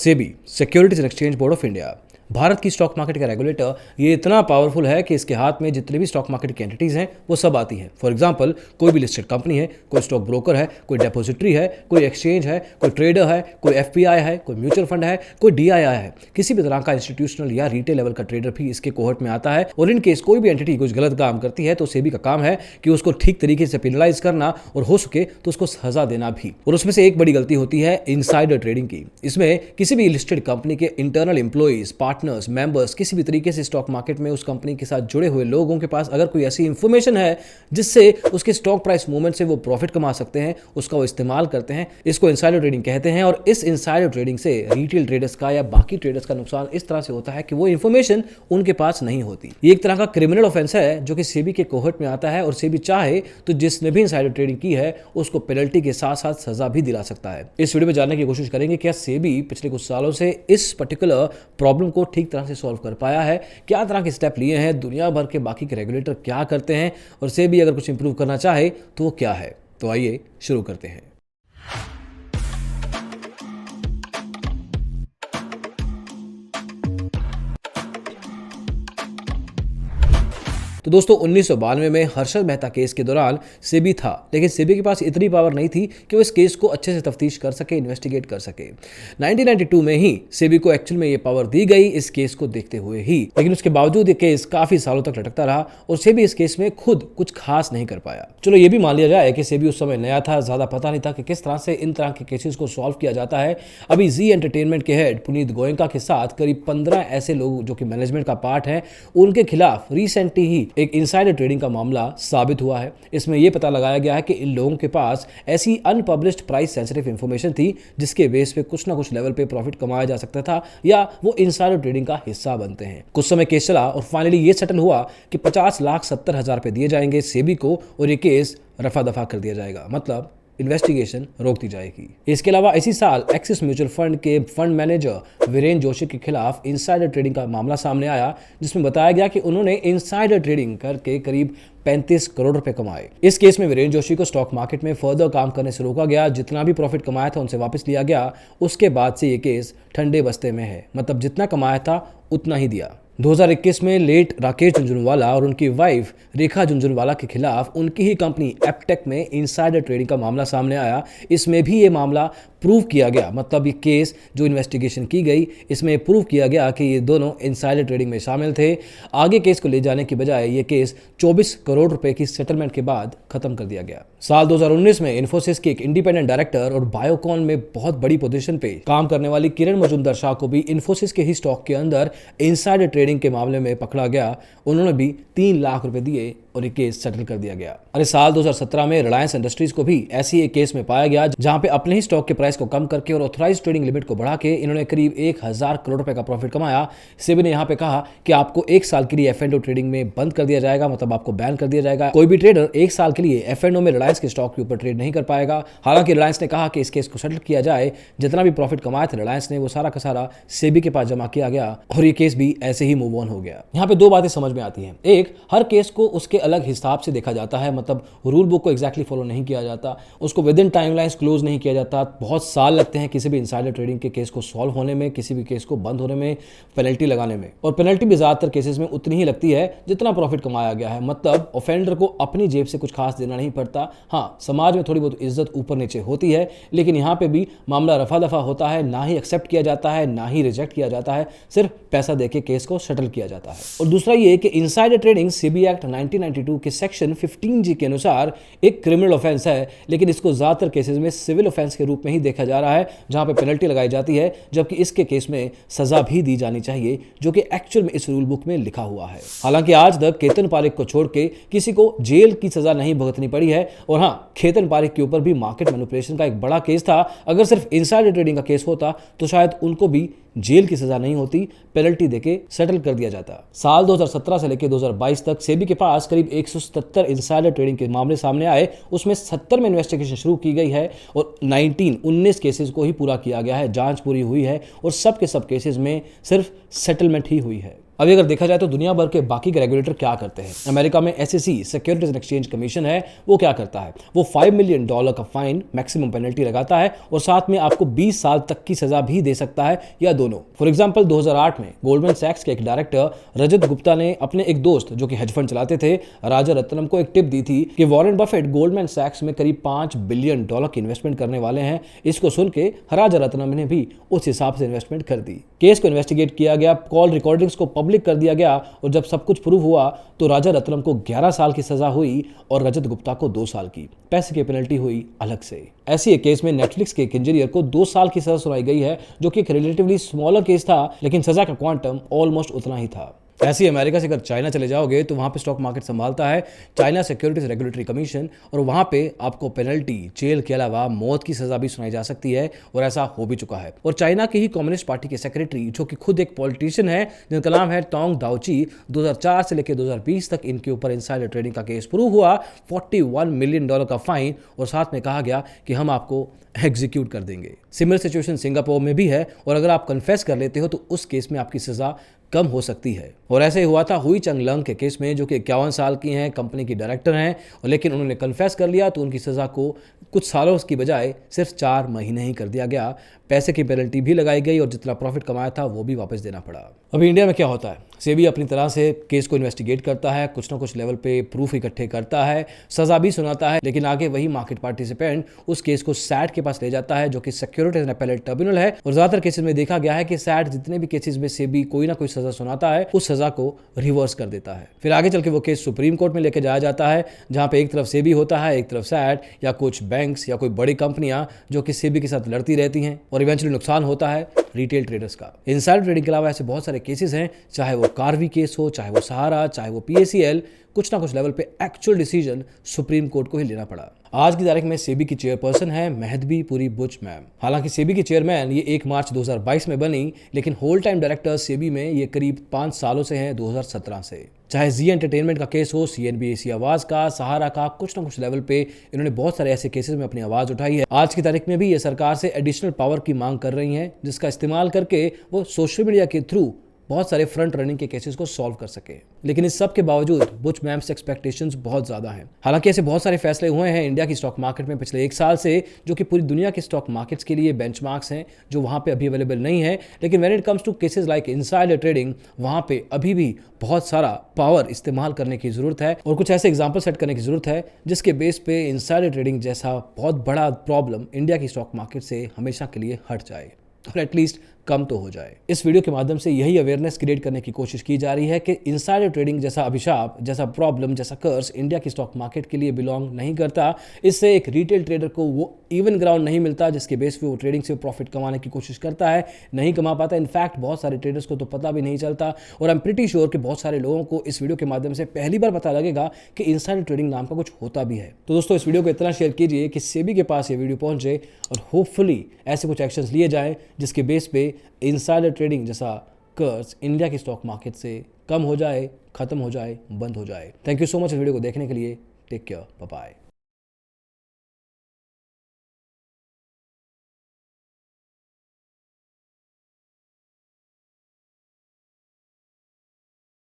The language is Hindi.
SEBI, securities and exchange board of India, Bharat की स्टॉक मार्केट का रेगुलेटर, ये इतना पावरफुल है कि इसके हाथ में जितने भी स्टॉक मार्केट की एंटिटीज हैं वो सब आती हैं। फॉर एग्जांपल, कोई भी लिस्टेड कंपनी है, कोई स्टॉक ब्रोकर है, कोई डेपोजिटरी है, कोई एक्सचेंज है, कोई ट्रेडर है, कोई एफपीआई है, कोई म्यूचुअल फंड है, कोई डीआईआई है, किसी भी तरह का इंस्टीट्यूशनल या रिटेल लेवल का ट्रेडर भी इसके कोहर्ट में आता है। और इन केस कोई भी एंटिटी कुछ गलत काम करती है तो सेबी का काम है कि उसको ठीक तरीके से पेनलाइज करना और हो सके तो उसको सजा देना भी। और उसमें से एक बड़ी गलती होती है इनसाइडर ट्रेडिंग की। इसमें किसी भी लिस्टेड कंपनी के इंटरनल एम्प्लॉइज, पार्टनर्स, मेंबर्स, किसी भी तरीके से स्टॉक मार्केट में उस कंपनी के साथ जुड़े हुए लोगों के पास अगर कोई ऐसी इंफॉर्मेशन है जिससे उसके स्टॉक प्राइस मूवमेंट से वो प्रॉफिट कमा सकते हैं, उसका वो इस्तेमाल करते हैं। इसको इनसाइडर ट्रेडिंग कहते हैं। और इस इनसाइडर ट्रेडिंग से रिटेल ट्रेडर्स का या बाकी ट्रेडर्स का नुकसान इस तरह से होता है कि वो इंफॉर्मेशन उनके पास नहीं होती। ये एक तरह का क्रिमिनल ऑफेंस है जो कि सेबी के कोहर्ट में आता है और सेबी चाहे तो जिसने भी इनसाइडर ट्रेडिंग की है उसको पेनल्टी के साथ साथ सजा भी दिला सकता है। इस वीडियो में जानने की कोशिश करेंगे क्या सेबी पिछले कुछ सालों से इस पर्टिकुलर प्रॉब्लम को ठीक तरह से सॉल्व कर पाया है, क्या तरह के स्टेप लिए हैं, दुनिया भर के बाकी के रेगुलेटर क्या करते हैं, और सेबी अगर कुछ इंप्रूव करना चाहे तो वो क्या है। तो आइए शुरू करते हैं। तो दोस्तों 1992 में हर्षद मेहता केस के दौरान सेबी था, लेकिन सेबी के पास इतनी पावर नहीं थी कि वो इस केस को अच्छे से तफ्तीश कर सके, इन्वेस्टिगेट कर सके। 1992 में ही सेबी को एक्चुअल में ये पावर दी गई इस केस को देखते हुए ही, लेकिन उसके बावजूद ये केस काफी सालों तक लटकता रहा और सेबी इस केस में खुद कुछ खास नहीं कर पाया। चलो ये भी मान लिया जाए कि सेबी उस समय नया था, ज्यादा पता नहीं था कि किस तरह से इन तरह के केसेस को सॉल्व किया जाता है। अभी जी एंटरटेनमेंट के हेड पुनीत गोयनका के साथ करीब 15 ऐसे लोग जो कि मैनेजमेंट का पार्ट है, उनके खिलाफ रिसेंटली ही एक इनसाइडर ट्रेडिंग का मामला साबित हुआ है। इसमें यह पता लगाया गया है कि इन लोगों के पास ऐसी अनपब्लिश्ड प्राइस सेंसिटिव इंफॉर्मेशन थी जिसके बेस पे कुछ ना कुछ लेवल पे प्रॉफिट कमाया जा सकता था या वो इनसाइडर ट्रेडिंग का हिस्सा बनते हैं। कुछ समय केस चला और फाइनली ये सेटल हुआ कि 50,70,000 रुपए दिए जाएंगे सेबी को और ये केस रफा दफा कर दिया जाएगा, मतलब इन्वेस्टिगेशन रोक दी जाएगी। इसके अलावा इसी साल एक्सिस म्यूचुअल फंड के फंड मैनेजर वीरेन जोशी के खिलाफ इनसाइडर ट्रेडिंग का मामला सामने आया, जिसमें बताया गया कि उन्होंने इनसाइडर ट्रेडिंग करके करीब 35 करोड़ रुपए कमाए। इस केस में वीरेन जोशी को स्टॉक मार्केट में फर्दर काम करने से रोका गया, जितना भी प्रॉफिट कमाया था उनसे वापस लिया गया। उसके बाद से ये केस ठंडे बस्ते में है, मतलब जितना कमाया था उतना ही दिया। 2021 में लेट राकेश झुंझुनवाला और उनकी वाइफ रेखा झुंझुनवाला के खिलाफ उनकी ही कंपनी एपटेक में इनसाइडर ट्रेडिंग का मामला सामने आया। इसमें भी ये मामला प्रूव किया गया, मतलब ये केस जो इन्वेस्टिगेशन की गई इसमें प्रूव किया गया कि ये दोनों इनसाइडर ट्रेडिंग में शामिल थे। आगे केस को ले जाने की बजाय ये केस 24 करोड़ रुपए की सेटलमेंट के बाद खत्म कर दिया गया। साल 2019 में इन्फोसिस के एक इंडिपेंडेंट डायरेक्टर और बायोकॉन में बहुत बड़ी पोजीशन पे काम करने वाली किरण मजूमदार शाह को भी इन्फोसिस के ही स्टॉक के अंदर इनसाइडर ट्रेडिंग के मामले में पकड़ा गया। उन्होंने भी 3 लाख रुपए दिए और ये केस सेटल कर दिया गया। अरे साल 2017 में रिलायंस इंडस्ट्रीज को भी ऐसी एक केस में पाया गया, जहां पे अपने ही स्टॉक के प्राइस को कम करके और ऑथराइज ट्रेडिंग लिमिट को बढ़ा के इन्होंने करीब 1000 करोड़ रुपए का प्रॉफिट कमाया। सेबी ने यहाँ पे कहा कि आपको 1 साल के लिए एफ&ओ ट्रेडिंग में बंद कर दिया जाएगा, मतलब आपको बैन कर दिया जाएगा। कोई भी ट्रेडर 1 साल के लिए एफ&ओ में रिलायंस के स्टॉक के ऊपर ट्रेड नहीं कर पाएगा। हालांकि रिलायंस ने कहा कि इस केस को सेटल किया जाए, जितना भी प्रॉफिट कमाया था रिलायंस ने वो सारा का सारा सेबी के पास जमा किया गया और ये केस भी ऐसे ही मूव ऑन हो गया। यहाँ पे 2 बातें समझ में आती हैं। एक, हर केस को उसके अलग हिसाब से देखा जाता है, मतलब रूल बुक को एग्जैक्टली फॉलो नहीं किया जाता, उसको विद इन टाइमलाइंस क्लोज नहीं किया जाता। बहुत साल लगते हैं किसी भी इनसाइडर ट्रेडिंग के केस को सॉल्व होने में, किसी भी केस को बंद होने में, पेनल्टी लगाने में। और पेनल्टी भी ज्यादातर केसेस में उतनी ही लगती है जितना प्रॉफिट कमाया गया है, मतलब ऑफेंडर को अपनी जेब से कुछ खास देना नहीं पड़ता। हाँ, समाज में थोड़ी बहुत इज्जत ऊपर नीचे होती है, लेकिन यहाँ पे भी मामला रफा दफा होता है, ना ही एक्सेप्ट किया जाता है ना ही रिजेक्ट किया जाता है, सिर्फ पैसा देके केस को सेटल किया जाता है। और दूसरा ये कि इनसाइडर ट्रेडिंग सेबी एक्ट 1992 के सेक्शन 15G के अनुसार एक क्रिमिनल ऑफेंस है, लेकिन इसको ज्यादातर केसेस में सिविल ऑफेंस के रूप में ही देखा जा रहा है, जहां पे पेनल्टी लगाई जाती है, जबकि इसके केस में सजा भी दी जानी चाहिए, जो कि एक्चुअल में इस रूल बुक में लिखा हुआ है। हालांकि आज तक केतन पारेख को छोड़ के किसी को जेल की सजा नहीं भुगतनी पड़ी है। और हाँ, केतन पारेख के ऊपर भी मार्केट मैनिपुलेशन का एक बड़ा केस था। अगर सिर्फ इनसाइडर ट्रेडिंग का केस होता तो शायद उनको भी जेल की सजा नहीं होती, पेनल्टी देके सेटल कर दिया जाता। साल 2017 से लेकर 2022 तक सेबी के पास करीब 177 इनसाइडर ट्रेडिंग के मामले सामने आए। उसमें 70 में इन्वेस्टिगेशन शुरू की गई है और 19 केसेस को ही पूरा किया गया है, जांच पूरी हुई है और सब के सब केसेस में सिर्फ सेटलमेंट ही हुई है। अभी अगर देखा जाए तो दुनिया भर के बाकी के रेगुलेटर क्या करते हैं। अमेरिका में SEC securities and exchange commission है, वो क्या करता है, वो $5 मिलियन का फाइन मैक्सिमम पेनल्टी लगाता है और साथ में आपको 20 साल तक की सजा भी दे सकता है या दोनों। फॉर एग्जांपल 2008 में गोल्डमैन सैक्स के एक डायरेक्टर रजत गुप्ता ने अपने एक दोस्त जो कि हेज फंड चलाते थे राजा रत्नम को एक टिप दी थी कि वॉरेन बफेट गोल्डमैन सैक्स में करीब $5 बिलियन की इन्वेस्टमेंट करने वाले हैं। इसको सुन के राजा रत्नम ने भी उस हिसाब से इन्वेस्टमेंट कर दी। केस को इन्वेस्टिगेट किया गया, कॉल रिकॉर्डिंग्स को पब्लिक कर दिया गया और जब सब कुछ प्रूव हुआ तो राजा रत्नम को 11 साल की सजा हुई और रजत गुप्ता को 2 साल की। पैसे की पेनल्टी हुई अलग से। ऐसी एक केस में नेटफ्लिक्स के एक इंजीनियर को 2 साल की सजा सुनाई गई है, जो कि एक रिलेटिवली स्मॉलर केस था, लेकिन सजा का क्वांटम ऑलमोस्ट उतना ही था। ऐसे ही अमेरिका से अगर चाइना चले जाओगे तो वहां पे स्टॉक मार्केट संभालता है चाइना सिक्योरिटीज रेगुलेटरी कमीशन और वहां पे आपको पेनल्टी, जेल के अलावा मौत की सजा भी सुनाई जा सकती है और ऐसा हो भी चुका है। और चाइना की ही कम्युनिस्ट पार्टी के सेक्रेटरी जो कि खुद एक पॉलिटिशियन है जिनका नाम है टोंग दाउची, 2004 से लेकर 2020 तक इनके ऊपर इनसाइडर ट्रेडिंग का केस प्रूव हुआ, $41 मिलियन का फाइन और साथ में कहा गया कि हम आपको एग्जीक्यूट कर देंगे। सिमिलर सिचुएशन सिंगापुर में भी है और अगर आप कन्फेस कर लेते हो तो उस केस में आपकी सजा कम हो सकती है। और ऐसे ही हुआ था हुई चंग लंग के केस में, जो कि 51 साल की हैं, कंपनी की डायरेक्टर हैं, और लेकिन उन्होंने कन्फेस कर लिया तो उनकी सजा को कुछ सालों की बजाय सिर्फ 4 महीने ही कर दिया गया। पैसे की पेनल्टी भी लगाई गई और जितना प्रॉफिट कमाया था वो भी वापस देना पड़ा। अभी इंडिया में क्या होता है, सेबी अपनी तरह से केस को इन्वेस्टिगेट करता है, कुछ ना कुछ लेवल पे प्रूफ इकट्ठे करता है, सजा भी सुनाता है, लेकिन आगे वही मार्केट पार्टिसिपेंट उस केस को सैट के पास ले जाता है जो कि सिक्योरिटीज एंड अपीलेट ट्रिब्यूनल है। और ज्यादातर केसेस में देखा गया है कि सैट जितने भी केसेस में सेबी कोई ना कोई सजा सुनाता है, उस सजा को रिवर्स कर देता है। फिर आगे चल के वो केस सुप्रीम कोर्ट में लेके जाया जाता है, जहां पे एक तरफ सेबी होता है, एक तरफ सैट या कुछ बैंक्स या कोई बड़ी कंपनियां जो कि सेबी के साथ लड़ती रहती हैं और इवेंचुअली नुकसान होता है रिटेल ट्रेडर्स का। इनसाइडर ट्रेडिंग के अलावा ऐसे बहुत सारे केसेस हैं, चाहे वो कार्वी केस हो, चाहे वो सहारा, चाहे वो PACL, कुछ ना कुछ लेवल पे एक्चुअल डिसीजन सुप्रीम कोर्ट को ही लेना पड़ा। आज की तारीख में सेबी की चेयरपर्सन है मेहदबी पुरी बुच मैम। हालांकि सेबी की चेयरमैन ये 1 मार्च 2022 में बनी, लेकिन होल टाइम डायरेक्टर सेबी में ये करीब 5 सालों से हैं, 2017 से। चाहे जी एंटरटेनमेंट का केस हो, CNBC आवाज का, सहारा का, कुछ ना कुछ लेवल पे इन्होंने बहुत सारे ऐसे केसेस में अपनी आवाज उठाई है। आज की तारीख में भी ये सरकार से एडिशनल पावर की मांग कर रही हैं, जिसका इस्तेमाल करके वो सोशल मीडिया के थ्रू बहुत सारे फ्रंट रनिंग के केसेस को सॉल्व कर सके। लेकिन इस सब के बावजूद बुच मैम्स एक्सपेक्टेशंस बहुत ज्यादा हैं। हालांकि ऐसे बहुत सारे फैसले हुए हैं इंडिया की स्टॉक मार्केट में पिछले 1 साल से, जो कि पूरी दुनिया के स्टॉक मार्केट्स के लिए बेंचमार्क्स हैं, जो वहां पे अभी अवेलेबल नहीं है। लेकिन when it comes to cases like insider trading, वहां पे अभी भी बहुत सारा पावर इस्तेमाल करने की जरूरत है और कुछ ऐसे एग्जाम्पल सेट करने की जरूरत है जिसके बेस पे इनसाइडर ट्रेडिंग जैसा बहुत बड़ा प्रॉब्लम इंडिया की स्टॉक मार्केट से हमेशा के लिए हट जाए और एटलीस्ट कम तो हो जाए। इस वीडियो के माध्यम से यही अवेयरनेस क्रिएट करने की कोशिश की जा रही है कि इनसाइडर ट्रेडिंग जैसा अभिशाप, जैसा प्रॉब्लम, जैसा कर्स इंडिया की स्टॉक मार्केट के लिए बिलोंग नहीं करता। इससे एक रिटेल ट्रेडर को वो इवन ग्राउंड नहीं मिलता जिसके बेस पे वो ट्रेडिंग से प्रॉफिट कमाने की कोशिश करता है, नहीं कमा पाता। इनफैक्ट बहुत सारे ट्रेडर्स को तो पता भी नहीं चलता और आई एम प्रीटी श्योर कि बहुत सारे लोगों को इस वीडियो के माध्यम से पहली बार पता लगेगा कि इनसाइडर ट्रेडिंग नाम का कुछ होता भी है। तो दोस्तों, इस वीडियो को इतना शेयर कीजिए कि सेबी के पास ये वीडियो पहुंचे और होपफुली ऐसे कुछ एक्शंस लिए जाएं जिसके बेस पे इनसाइडर ट्रेडिंग जैसा कर्ज इंडिया की स्टॉक मार्केट से कम हो जाए, खत्म हो जाए, बंद हो जाए। थैंक यू सो मच इस वीडियो को देखने के लिए। Take care, bye bye.